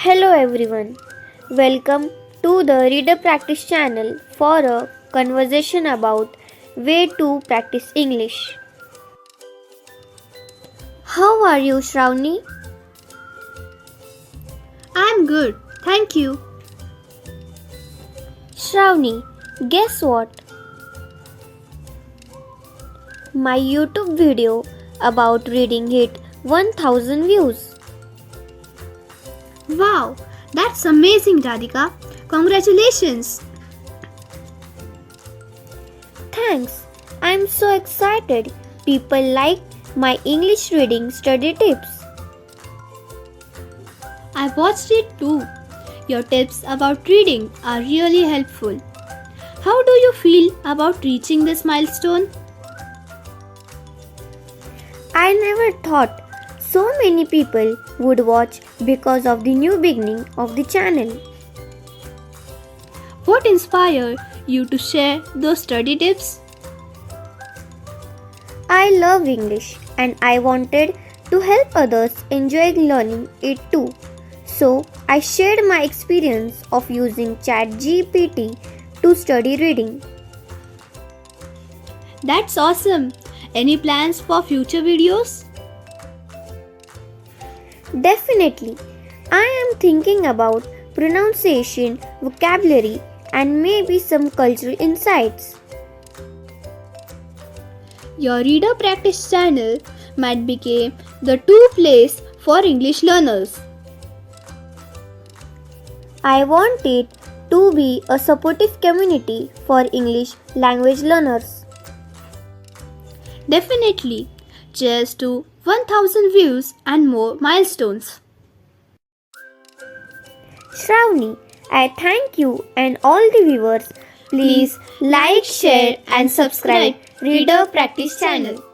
Hello everyone. Welcome to the Reader Practice channel for a conversation about way to practice English. How are you, Shravani? I'm good, thank you. Shravani, guess what? My YouTube video about reading hit 1000 views. Wow, that's amazing, Radhika. Congratulations. Thanks. I'm so excited. People like my English reading study tips. I watched it too. Your tips about reading are really helpful. How do you feel about reaching this milestone? I never thought so many people would watch because of the new beginning of the channel. What inspired you to share those study tips? I love English and I wanted to help others enjoy learning it too. So I shared my experience of using ChatGPT to study reading. That's awesome. Any plans for future videos? Definitely. I am thinking about pronunciation, vocabulary, and maybe some cultural insights. Your Reader Practice channel might become the place for English learners. I want it to be a supportive community for English language learners. Definitely. Cheers to 1000 views and more milestones. Shravani, I thank you and all the viewers. Please like, share, and subscribe Reader Practice channel.